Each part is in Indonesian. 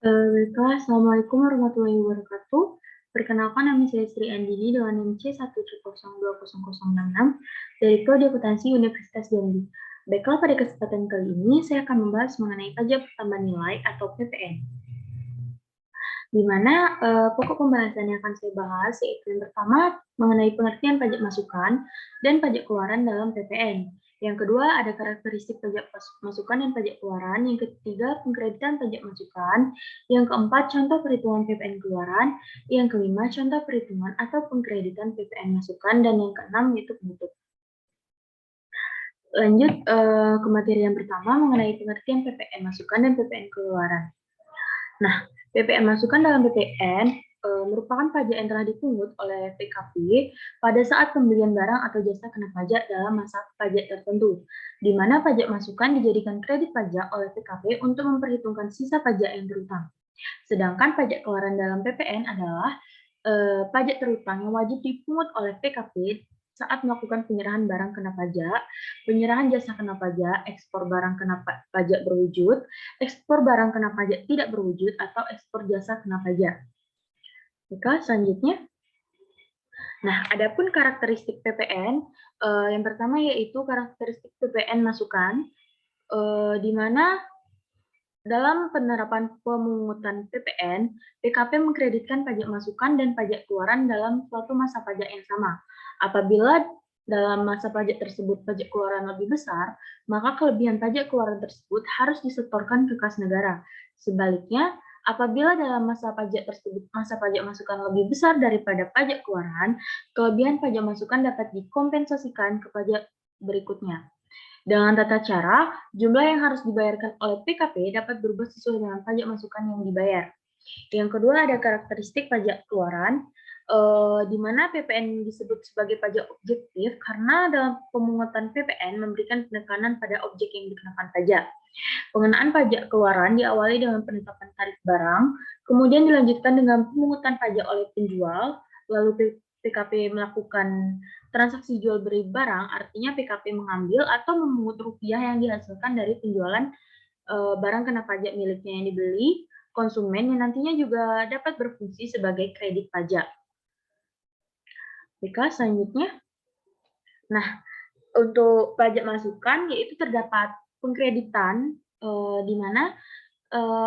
Baiklah, Assalamualaikum warahmatullahi wabarakatuh. Perkenalkan, nama saya Sri Andini dengan NIM C100200066 dari Prodi Akuntansi Universitas Jambi. Baiklah, pada kesempatan kali ini saya akan membahas mengenai pajak pertambahan nilai atau PPN. Di mana pokok pembahasan yang akan saya bahas yaitu yang pertama mengenai pengertian pajak masukan dan pajak keluaran dalam PPN. Yang kedua ada karakteristik pajak masukan dan pajak keluaran. Yang ketiga pengkreditan pajak masukan. Yang keempat contoh perhitungan PPN keluaran. Yang kelima contoh perhitungan atau pengkreditan PPN masukan. Dan yang keenam yaitu penutup. Lanjut ke materi yang pertama mengenai pengertian PPN masukan dan PPN keluaran. Nah, PPN masukan dalam PPN merupakan pajak yang telah dipungut oleh PKP pada saat pembelian barang atau jasa kena pajak dalam masa pajak tertentu, di mana pajak masukan dijadikan kredit pajak oleh PKP untuk memperhitungkan sisa pajak yang terutang. Sedangkan pajak keluaran dalam PPN adalah pajak terutang yang wajib dipungut oleh PKP saat melakukan penyerahan barang kena pajak, penyerahan jasa kena pajak, ekspor barang kena pajak berwujud, ekspor barang kena pajak tidak berwujud, atau ekspor jasa kena pajak. Oke, selanjutnya. Nah, adapun karakteristik PPN, yang pertama yaitu karakteristik PPN masukan, di mana dalam penerapan pemungutan PPN, PKP mengkreditkan pajak masukan dan pajak keluaran dalam suatu masa pajak yang sama. Apabila dalam masa pajak tersebut pajak keluaran lebih besar, maka kelebihan pajak keluaran tersebut harus disetorkan ke kas negara. Sebaliknya, apabila dalam masa pajak tersebut masa pajak masukan lebih besar daripada pajak keluaran, kelebihan pajak masukan dapat dikompensasikan ke pajak berikutnya. Dengan tata cara, jumlah yang harus dibayarkan oleh PKP dapat berubah sesuai dengan pajak masukan yang dibayar. Yang kedua ada karakteristik pajak keluaran, di mana PPN disebut sebagai pajak objektif karena dalam pemungutan PPN memberikan penekanan pada objek yang dikenakan pajak. Pengenaan pajak keluaran diawali dengan penetapan tarif barang, kemudian dilanjutkan dengan pemungutan pajak oleh penjual, lalu PKP melakukan transaksi jual beli barang, artinya PKP mengambil atau memungut rupiah yang dihasilkan dari penjualan barang kena pajak miliknya yang dibeli konsumen yang nantinya juga dapat berfungsi sebagai kredit pajak. Oke, selanjutnya. Nah, untuk pajak masukan yaitu terdapat pengkreditan di mana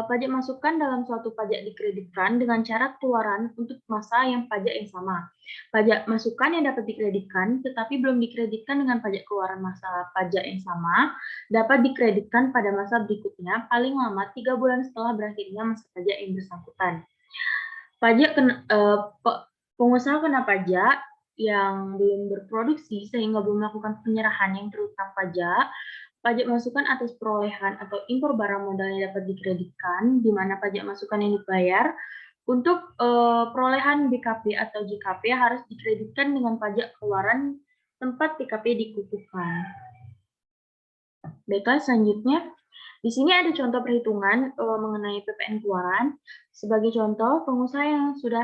pajak masukan dalam suatu pajak dikreditkan dengan cara keluaran untuk masa yang pajak yang sama. Pajak masukan yang dapat dikreditkan tetapi belum dikreditkan dengan pajak keluaran masa pajak yang sama dapat dikreditkan pada masa berikutnya paling lama 3 bulan setelah berakhirnya masa pajak yang bersangkutan. Pajak pengusaha kena pajak yang belum berproduksi sehingga belum melakukan penyerahan yang terutang pajak masukan atas perolehan atau impor barang modal yang dapat dikreditkan, di mana pajak masukan yang dibayar untuk perolehan BKP atau JKP harus dikreditkan dengan pajak keluaran tempat PKP dikukuhkan. Baiklah, selanjutnya. Di sini ada contoh perhitungan mengenai PPN keluaran. Sebagai contoh, pengusaha yang sudah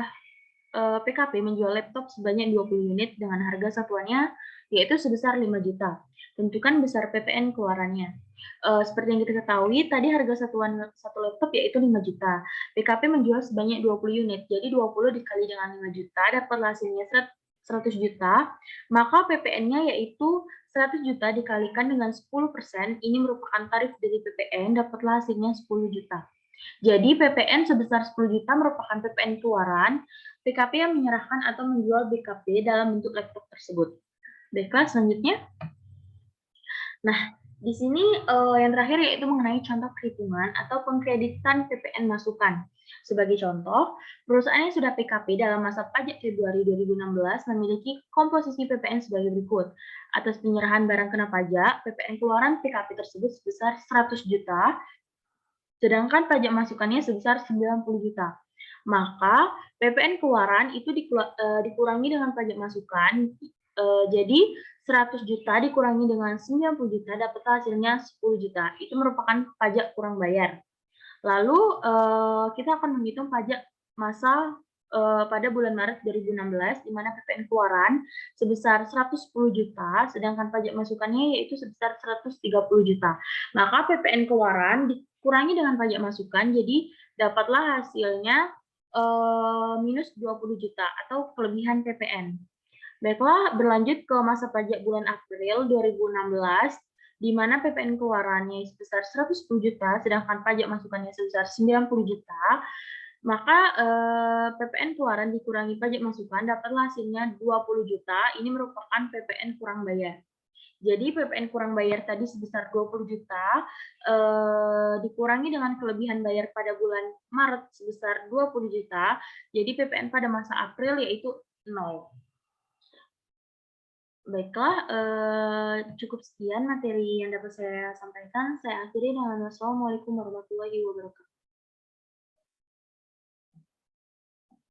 PKP menjual laptop sebanyak 20 unit dengan harga satuannya yaitu sebesar 5 juta. Tentukan besar PPN keluarannya. Seperti yang kita ketahui, tadi harga satuan satu laptop yaitu 5 juta. PKP menjual sebanyak 20 unit, jadi 20 dikali dengan 5 juta, dapat hasilnya 100 juta, maka PPN-nya yaitu 100 juta dikalikan dengan 10%, ini merupakan tarif dari PPN, dapatlah hasilnya 10 juta. Jadi PPN sebesar 10 juta merupakan PPN keluaran, PKP yang menyerahkan atau menjual BKP dalam bentuk laptop tersebut. Baiklah, selanjutnya. Nah, di sini yang terakhir yaitu mengenai contoh perhitungan atau pengkreditan PPN masukan. Sebagai contoh, perusahaan yang sudah PKP dalam masa pajak Februari 2016 memiliki komposisi PPN sebagai berikut. Atas penyerahan barang kena pajak, PPN keluaran PKP tersebut sebesar 100 juta, sedangkan pajak masukannya sebesar 90 juta. Maka PPN keluaran itu dikurangi dengan pajak masukan, jadi 100 juta dikurangi dengan 90 juta dapat hasilnya 10 juta. Itu merupakan pajak kurang bayar. Lalu kita akan menghitung pajak masa pada bulan Maret 2016 di mana PPN keluaran sebesar 110 juta, sedangkan pajak masukannya yaitu sebesar 130 juta. Maka PPN keluaran dikurangi dengan pajak masukan, jadi dapatlah hasilnya minus 20 juta atau kelebihan PPN. Baiklah, berlanjut ke masa pajak bulan April 2016, di mana PPN keluarannya sebesar 110 juta, sedangkan pajak masukannya sebesar 90 juta, maka PPN keluaran dikurangi pajak masukan dapatlah hasilnya 20 juta, ini merupakan PPN kurang bayar. Jadi PPN kurang bayar tadi sebesar 20 juta, dikurangi dengan kelebihan bayar pada bulan Maret sebesar 20 juta, jadi PPN pada masa April yaitu 0. Baiklah, cukup sekian materi yang dapat saya sampaikan. Saya akhiri dengan wassalamualaikum warahmatullahi wabarakatuh.